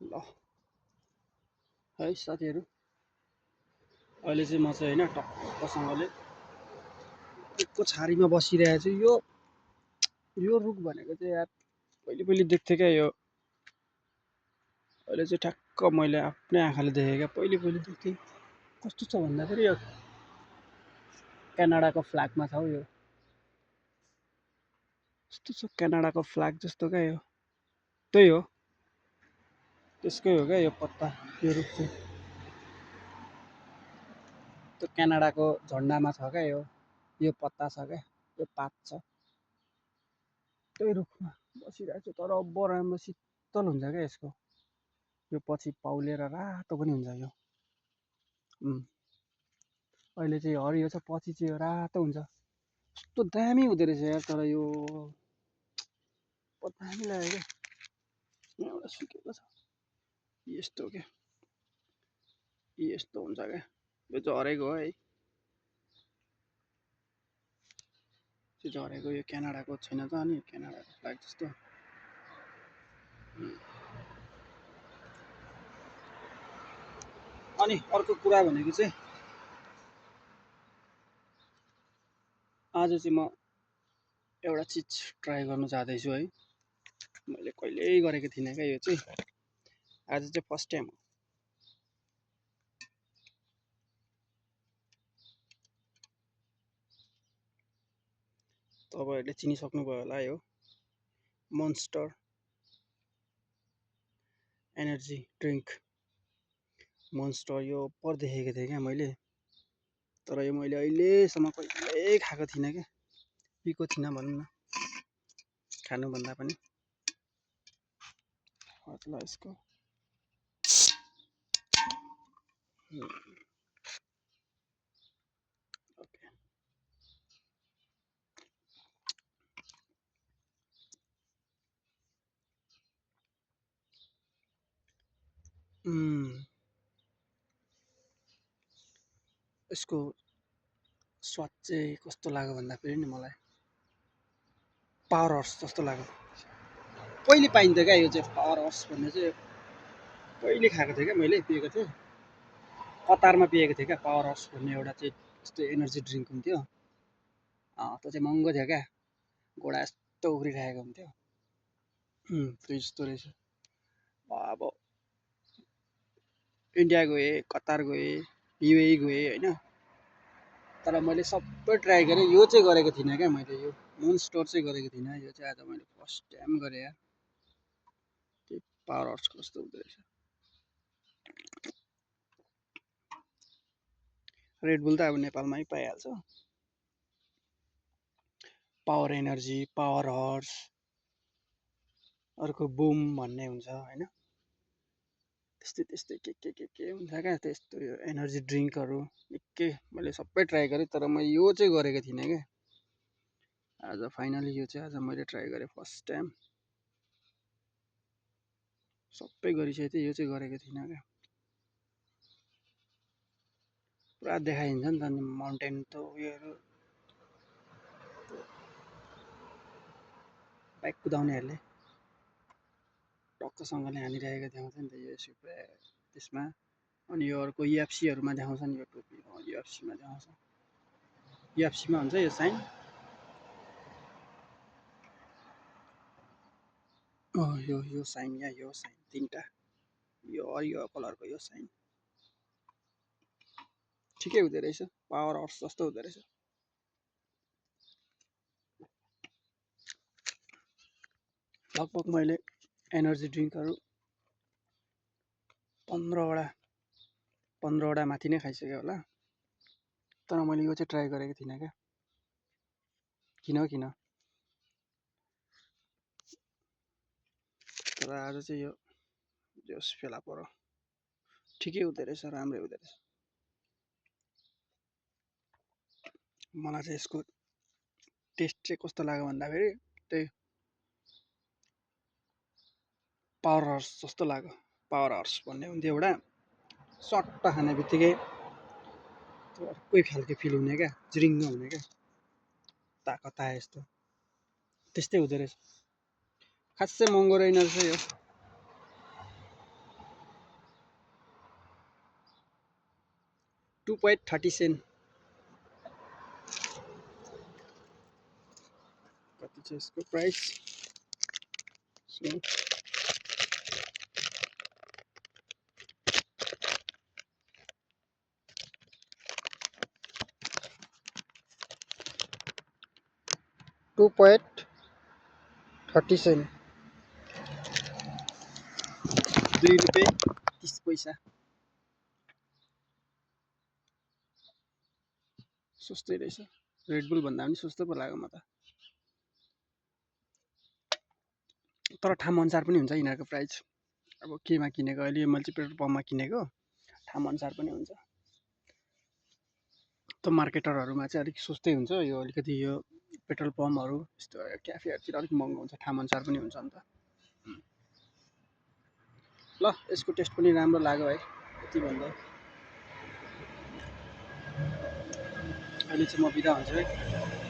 ल है साथीहरू, अहिले चाहिँ म चाहिँ होइन टक्कसँगले रुखको छारीमा बसिरहेको छु। यो रुख भनेको चाहिँ यार पहिले पहिले देख्थेँ क्या यो। अहिले चाहिँ ठ्याक्क मैले आफ्नै आँखाले देखेँ क्या। पहिले पहिले देख्थेँ। कस्तो छ भन्दाखेरि यो क्यानाडाको फ्ल्यागमा छ हौ यो। कस्तो छ क्यानाडाको फ्ल्याग जस्तो क्या यो। त्यही हो, त्यसकै हो क्या यो पत्ता। यो रुख चाहिँ त्यो क्यानाडाको झन्डामा छ क्या यो पत्ता छ क्या, यो पात छ। त्यही रुखमा बसिरहेको छु। तर अब राम्रो शीतल हुन्छ क्या यसको। यो पछि पाउलेर रातो पनि हुन्छ यो। अहिले चाहिँ हरियो छ, पछि चाहिँ यो रातो हुन्छ। कस्तो दामी हुँदो रहेछ यार। तर यो दामी लाग्यो क्या। एउटा सुकेको छ यस्तो क्या, यस्तो हुन्छ क्या। यो झरेको हो है, त्यो झरेको। यो क्यानाडाको छैन त अनि क्यानाडाको फ्ल्याग जस्तो। अनि अर्को कुरा भनेको चाहिँ आज चाहिँ म एउटा चिज ट्राई गर्न जाँदैछु है। मैले कहिल्यै गरेको थिइनँ क्या यो चाहिँ। आज चाहिँ फर्स्ट टाइम हो। तपाईँहरूले चिनिसक्नुभयो होला यो मोन्स्टर एनर्जी ड्रिङ्क। मोन्स्टर यो पर देखेको थिएँ क्या मैले। तर यो मैले अहिलेसम्म कहिल्यै खाएको थिइनँ क्या, पिएको थिइनँ भनौँ न, खानुभन्दा पनि। ल यसको ओके। यसको स्वाद चाहिँ कस्तो लाग्यो भन्दाखेरि नि मलाई पावर हर्स जस्तो लाग्यो। पहिले पाइन्थ्यो क्या यो चाहिँ, पावर हर्स भन्ने चाहिँ पहिले खाएको थिएँ क्या मैले, पिएको थिएँ। कतारमा पिएको थिएँ क्या पावर हर्स भन्ने एउटा चाहिँ यस्तो एनर्जी ड्रिङ्क हुन्थ्यो। त्यो चाहिँ महँगो थियो क्या, घोडा यस्तो उफ्रिरहेको हुन्थ्यो। त्यो जस्तो रहेछ। अब इन्डिया गएँ, कतार गएँ, युए गएँ होइन, तर मैले सबै ट्राई गरेँ। यो चाहिँ गरेको थिइनँ क्या मैले, यो मोन्स्टर चाहिँ गरेको थिइनँ। यो चाहिँ आज मैले फर्स्ट टाइम गरेँ यार। त्यो पावर हर्स कस्तो हुँदो रहेछ। रेडबुल त अब नेपालमै पाइहाल्छ। पावर एनर्जी, पावर हर्स, अर्को बुम भन्ने हुन्छ होइन। त्यस्तै त्यस्तै के हुन्छ क्या त्यस्तो। यो एनर्जी ड्रिङ्कहरू निकै मैले सबै ट्राई गरेँ, तर मैले यो चाहिँ गरेको थिइनँ क्या। आज फाइनली यो चाहिँ आज मैले ट्राई गरेँ फर्स्ट टाइम। सबै गरिसकेको थिएँ, यो चाहिँ गरेको थिइनँ क्या। पुरा देखाइन्छ नि त अनि माउन्टेन त उयोहरू, बाइक कुदाउनेहरूले टक्कसँगले हानिरहेको देखाउँछ नि त यो सुपे त्यसमा। अनि यो अर्को युएफसीहरूमा देखाउँछ नि यो टोपी, युएफसीमा देखाउँछ। युएफसीमा हुन्छ यो साइन। यो साइन या यो साइन तिनवटा, यो कलरको यो साइन ठिकै हुँदो रहेछ। पावर हर्स जस्तो हुँदो रहेछ। लगभग मैले एनर्जी ड्रिङ्कहरू 15वटा माथि नै खाइसकेँ होला, तर मैले यो चाहिँ ट्राई गरेको थिइनँ क्या। किन तर आज चाहिँ यो जस फेला परो, ठिकै हुँदो रहेछ, राम्रै हुँदो रहेछ। मलाई चाहिँ यसको टेस्ट चाहिँ कस्तो लाग्यो भन्दाखेरि त्यही पावर हर्स जस्तो लाग्यो। पावर हर्स भन्ने हुन्थ्यो एउटा, सट्ट खाने बित्तिकै त्यो अर्कै खालको फिल हुने क्या, जिरिङ्ग हुने क्या, ताकत आए यस्तो, त्यस्तै हुँदो रहेछ। खासै महँगो रहेन रहेछ यो। 2.30 सेन्ट कति छ यसको प्राइस 2.30 सेन्ट 2 रुपियाँ 30 पैसा सस्तै रहेछ रेडबुल भन्दा पनि सस्तो पो लाग्यो म त तर ठाउँ अनुसार पनि हुन्छ यिनीहरूको प्राइस अब केमा किनेको अहिले मैले चाहिँ पेट्रोल पम्पमा किनेको ठाउँ अनुसार पनि हुन्छ त मार्केटरहरूमा चाहिँ अलिक सस्तै हुन्छ यो अलिकति यो पेट्रोल पम्पहरू यस्तो क्याफेहरूतिर अलिक महँगो हुन्छ ठाउँ अनुसार पनि हुन्छ नि त ल यसको टेस्ट पनि राम्रो लाग्यो है यति भन्दा अहिले चाहिँ म बिदा हुन्छु है